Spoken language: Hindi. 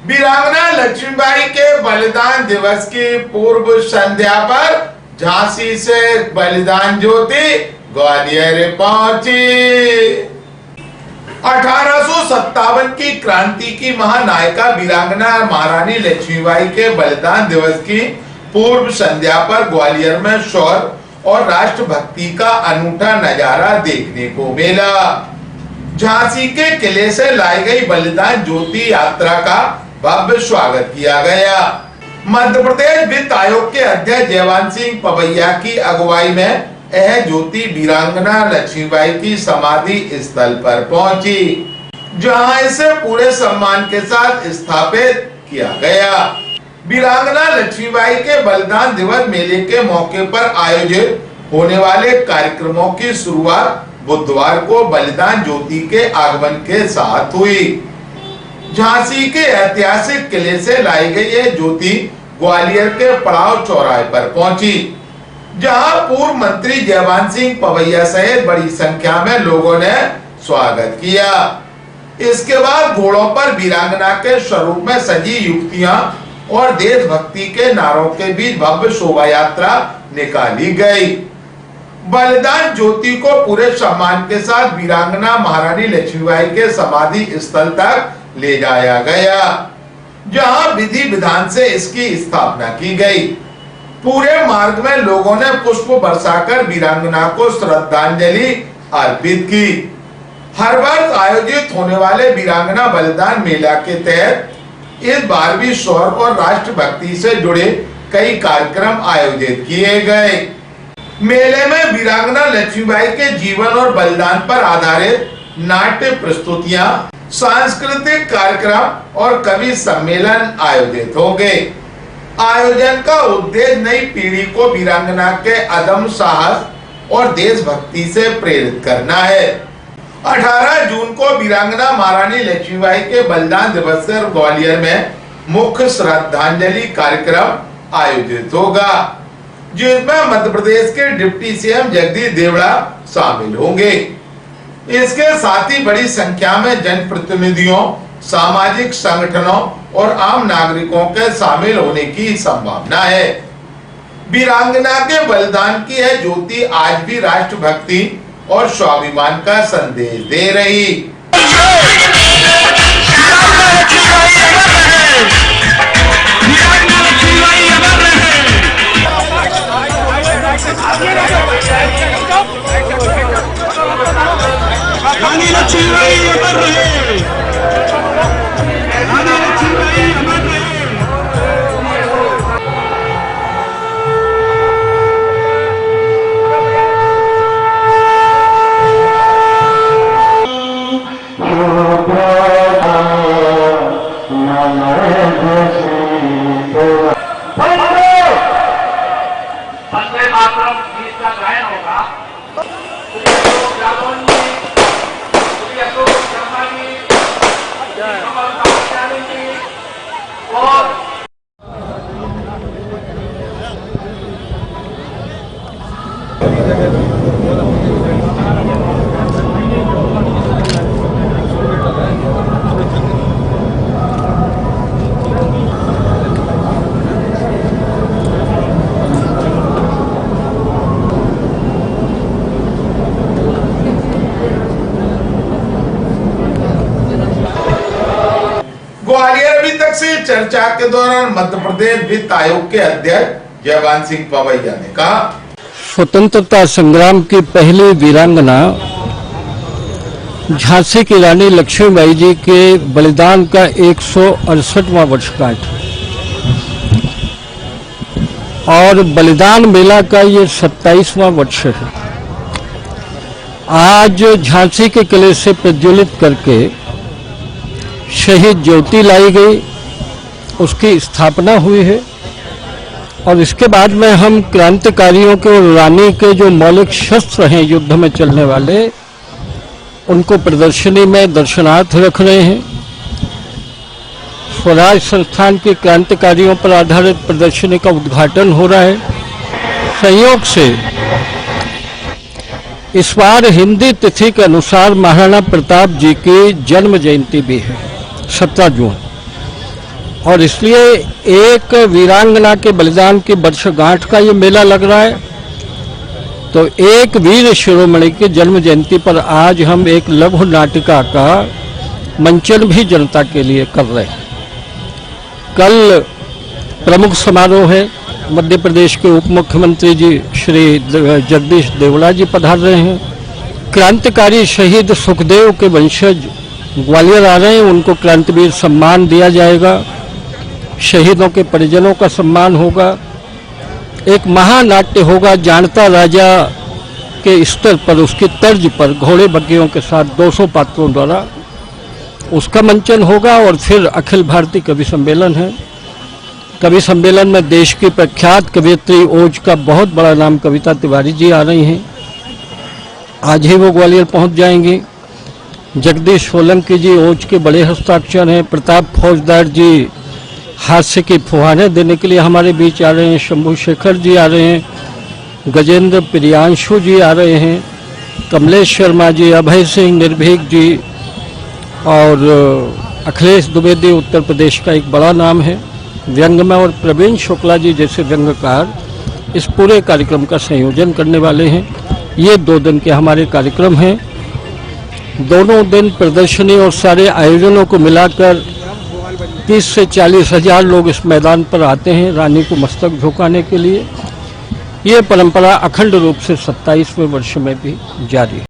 वीरांगना लक्ष्मीबाई के बलिदान दिवस की पूर्व संध्या पर झांसी से बलिदान ज्योति ग्वालियर पहुंची। 1857 की क्रांति की महानायिका वीरांगना महारानी लक्ष्मीबाई के बलिदान दिवस की पूर्व संध्या पर ग्वालियर में शौर्य और राष्ट्रभक्ति का अनूठा नजारा देखने को मिला। झांसी के किले से लाई गई बलिदान ज्योति यात्रा का भव्य स्वागत किया गया। मध्य प्रदेश वित्त आयोग के अध्यक्ष जयवंत सिंह पवैया की अगुवाई में यह ज्योति वीरांगना लक्ष्मीबाई की समाधि स्थल पर पहुंची, जहां इसे पूरे सम्मान के साथ स्थापित किया गया। वीरांगना लक्ष्मीबाई के बलिदान दिवस मेले के मौके पर आयोजित होने वाले कार्यक्रमों की शुरुआत बुधवार को बलिदान ज्योति के आगमन के साथ हुई। झांसी के ऐतिहासिक किले से लाई गई यह ज्योति ग्वालियर के पड़ाव चौराहे पर पहुंची, जहां पूर्व मंत्री जयवंत सिंह पवैया सहित बड़ी संख्या में लोगों ने स्वागत किया। इसके बाद घोड़ों पर वीरांगना के स्वरूप में सजी युवतियां और देशभक्ति के नारों के बीच भव्य शोभा यात्रा निकाली गई। बलिदान ज्योति को पूरे सम्मान के साथ वीरांगना महारानी लक्ष्मीबाई के समाधि स्थल तक ले जाया गया, जहां विधि विधान से इसकी स्थापना की गई। पूरे मार्ग में लोगों ने पुष्प बरसाकर वीरांगना को श्रद्धांजलि अर्पित की। हर वर्ष आयोजित होने वाले वीरांगना बलिदान मेला के तहत इस बार भी शौर्य और राष्ट्रभक्ति से जुड़े कई कार्यक्रम आयोजित किए गए। मेले में वीरांगना लक्ष्मीबाई के जीवन और बलिदान पर आधारित नाट्य प्रस्तुतियां, सांस्कृतिक कार्यक्रम और कवि सम्मेलन आयोजित होंगे। आयोजन का उद्देश्य नई पीढ़ी को वीरांगना के अदम्य साहस और देशभक्ति से प्रेरित करना है। 18 जून को वीरांगना महारानी लक्ष्मीबाई के बलिदान दिवस पर ग्वालियर में मुख्य श्रद्धांजलि कार्यक्रम आयोजित होगा, जिसमें मध्य प्रदेश के डिप्टी सीएम जगदीश देवड़ा शामिल होंगे। इसके साथ ही बड़ी संख्या में जनप्रतिनिधियों, सामाजिक संगठनों और आम नागरिकों के शामिल होने की संभावना है। वीरांगना के बलिदान की यह ज्योति आज भी राष्ट्रभक्ति और स्वाभिमान का संदेश दे रही। ग्वालियर अभी तक से चर्चा के दौरान मध्य प्रदेश वित्त आयोग के अध्यक्ष जयवंत सिंह पवैया ने कहा, स्वतंत्रता संग्राम की पहली वीरांगना झांसी की रानी लक्ष्मीबाई जी के बलिदान का 168वां वर्षगांठ और बलिदान मेला का ये 27वां वर्ष है। आज झांसी के किले से प्रज्वलित करके शहीद ज्योति लाई गई, उसकी स्थापना हुई है और इसके बाद में हम क्रांतिकारियों के और रानी के जो मौलिक शस्त्र हैं युद्ध में चलने वाले, उनको प्रदर्शनी में दर्शनार्थ रख रहे हैं। स्वराज संस्थान के क्रांतिकारियों पर आधारित प्रदर्शनी का उद्घाटन हो रहा है। संयोग से इस बार हिंदी तिथि के अनुसार महाराणा प्रताप जी की जन्म जयंती भी है, 17 जून। और इसलिए एक वीरांगना के बलिदान की वर्षगांठ का ये मेला लग रहा है। तो एक वीर शिरोमणि की जन्म जयंती पर आज हम एक लघु नाटिका का मंचन भी जनता के लिए कर रहे हैं। कल प्रमुख समारोह है, मध्य प्रदेश के उप मुख्यमंत्री जी श्री जगदीश देवड़ा जी पधार रहे हैं। क्रांतिकारी शहीद सुखदेव के वंशज ग्वालियर आ रहे हैं, उनको क्रांतिवीर सम्मान दिया जाएगा, शहीदों के परिजनों का सम्मान होगा। एक महानाट्य होगा जानता राजा के स्तर पर, उसकी तर्ज पर घोड़े बग्गियों के साथ 200 पात्रों द्वारा उसका मंचन होगा। और फिर अखिल भारतीय कवि सम्मेलन है। कवि सम्मेलन में देश की प्रख्यात कवियत्री ओज का बहुत बड़ा नाम कविता तिवारी जी आ रही हैं, आज ही वो ग्वालियर पहुंच जाएंगी। जगदीश सोलंकी जी ओज के बड़े हस्ताक्षर हैं। प्रताप फौजदार जी हास्य की फुहारें देने के लिए हमारे बीच आ रहे हैं। शंभू शेखर जी आ रहे हैं। गजेंद्र प्रियांशु जी आ रहे हैं। कमलेश शर्मा जी, अभय सिंह, निर्भीक जी और अखिलेश द्विवेदी उत्तर प्रदेश का एक बड़ा नाम है। व्यंगमय और प्रवीण शुक्ला जी जैसे व्यंग्यकार इस पूरे कार्यक्रम का संयोजन करने वाले हैं। ये 2 दिन के हमारे कार्यक्रम हैं। दोनों दिन प्रदर्शनी और सारे आयोजनों को मिलाकर 30 से 40 हजार लोग इस मैदान पर आते हैं रानी को मस्तक झुकाने के लिए। ये परंपरा अखंड रूप से 27वें वर्ष में भी जारी है।